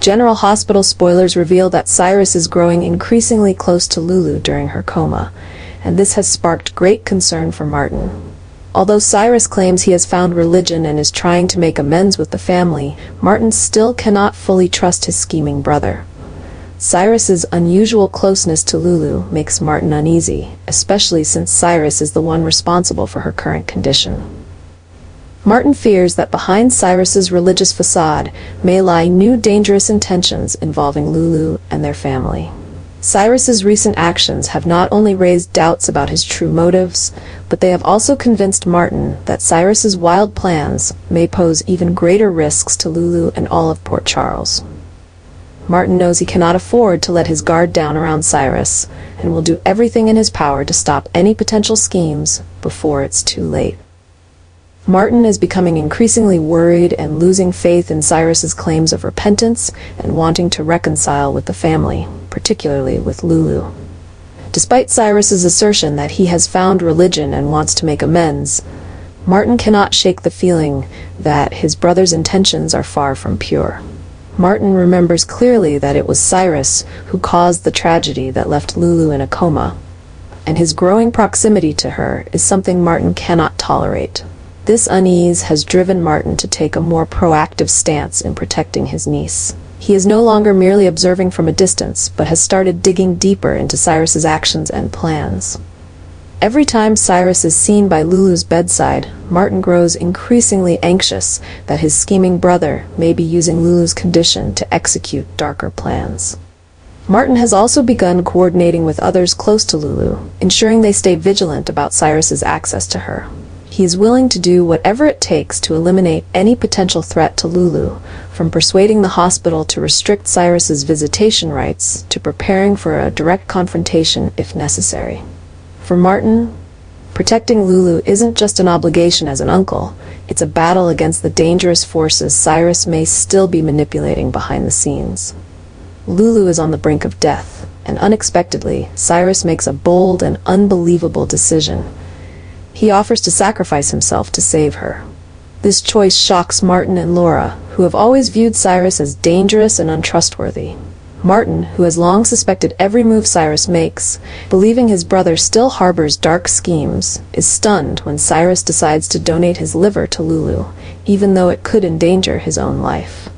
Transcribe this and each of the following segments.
General Hospital spoilers reveal that Cyrus is growing increasingly close to Lulu during her coma, and this has sparked great concern for Martin. Although Cyrus claims he has found religion and is trying to make amends with the family, Martin still cannot fully trust his scheming brother. Cyrus's unusual closeness to Lulu makes Martin uneasy, especially since Cyrus is the one responsible for her current condition. Martin fears that behind Cyrus's religious facade may lie new dangerous intentions involving Lulu and their family. Cyrus's recent actions have not only raised doubts about his true motives, but they have also convinced Martin that Cyrus's wild plans may pose even greater risks to Lulu and all of Port Charles. Martin knows he cannot afford to let his guard down around Cyrus, and will do everything in his power to stop any potential schemes before it's too late. Martin is becoming increasingly worried and losing faith in Cyrus's claims of repentance and wanting to reconcile with the family, particularly with Lulu. Despite Cyrus's assertion that he has found religion and wants to make amends, Martin cannot shake the feeling that his brother's intentions are far from pure. Martin remembers clearly that it was Cyrus who caused the tragedy that left Lulu in a coma, and his growing proximity to her is something Martin cannot tolerate. This unease has driven Martin to take a more proactive stance in protecting his niece. He is no longer merely observing from a distance, but has started digging deeper into Cyrus's actions and plans. Every time Cyrus is seen by Lulu's bedside, Martin grows increasingly anxious that his scheming brother may be using Lulu's condition to execute darker plans. Martin has also begun coordinating with others close to Lulu, ensuring they stay vigilant about Cyrus's access to her. He is willing to do whatever it takes to eliminate any potential threat to Lulu, from persuading the hospital to restrict Cyrus's visitation rights to preparing for a direct confrontation if necessary. For Martin, protecting Lulu isn't just an obligation as an uncle, it's a battle against the dangerous forces Cyrus may still be manipulating behind the scenes. Lulu is on the brink of death, and unexpectedly, Cyrus makes a bold and unbelievable decision. He offers to sacrifice himself to save her. This choice shocks Martin and Laura, who have always viewed Cyrus as dangerous and untrustworthy. Martin, who has long suspected every move Cyrus makes, believing his brother still harbors dark schemes, is stunned when Cyrus decides to donate his liver to Lulu, even though it could endanger his own life.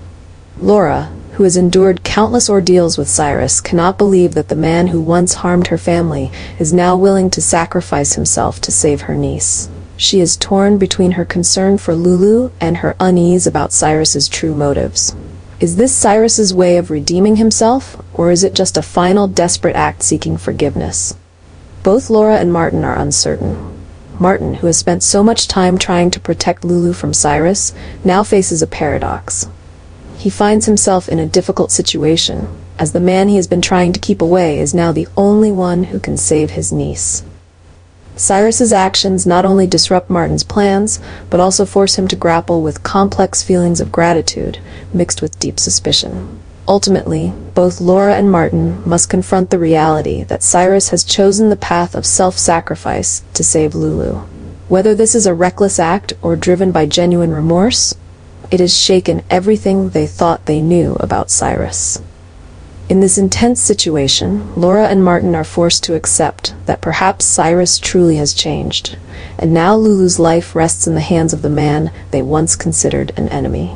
Laura, who has endured countless ordeals with Cyrus, cannot believe that the man who once harmed her family is now willing to sacrifice himself to save her niece. She is torn between her concern for Lulu and her unease about Cyrus's true motives. Is this Cyrus's way of redeeming himself, or is it just a final desperate act seeking forgiveness? Both Laura and Martin are uncertain. Martin, who has spent so much time trying to protect Lulu from Cyrus, now faces a paradox. He finds himself in a difficult situation, as the man he has been trying to keep away is now the only one who can save his niece. Cyrus's actions not only disrupt Martin's plans, but also force him to grapple with complex feelings of gratitude, mixed with deep suspicion. Ultimately, both Laura and Martin must confront the reality that Cyrus has chosen the path of self-sacrifice to save Lulu. Whether this is a reckless act or driven by genuine remorse, it has shaken everything they thought they knew about Cyrus. In this intense situation, Laura and Martin are forced to accept that perhaps Cyrus truly has changed, and now Lulu's life rests in the hands of the man they once considered an enemy.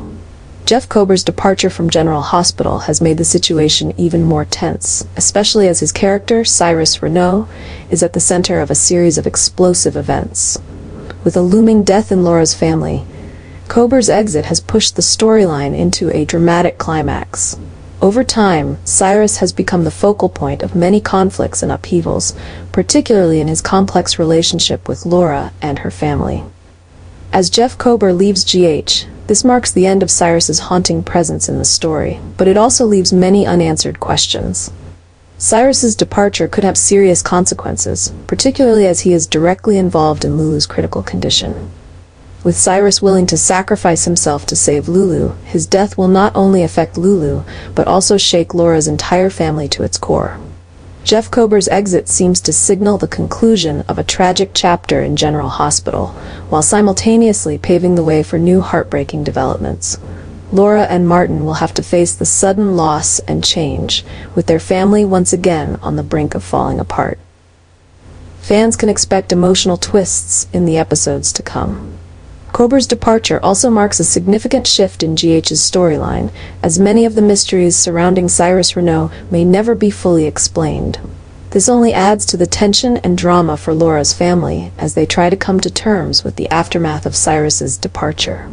Jeff Kober's departure from General Hospital has made the situation even more tense, especially as his character, Cyrus Renault, is at the center of a series of explosive events. With a looming death in Laura's family, Kober's exit has pushed the storyline into a dramatic climax. Over time, Cyrus has become the focal point of many conflicts and upheavals, particularly in his complex relationship with Laura and her family. As Jeff Kober leaves GH, this marks the end of Cyrus's haunting presence in the story, but it also leaves many unanswered questions. Cyrus's departure could have serious consequences, particularly as he is directly involved in Lulu's critical condition. With Cyrus willing to sacrifice himself to save Lulu, his death will not only affect Lulu, but also shake Laura's entire family to its core. Jeff Kober's exit seems to signal the conclusion of a tragic chapter in General Hospital, while simultaneously paving the way for new heartbreaking developments. Laura and Martin will have to face the sudden loss and change, with their family once again on the brink of falling apart. Fans can expect emotional twists in the episodes to come. Cobra's departure also marks a significant shift in GH's storyline, as many of the mysteries surrounding Cyrus Renaud may never be fully explained. This only adds to the tension and drama for Laura's family as they try to come to terms with the aftermath of Cyrus's departure.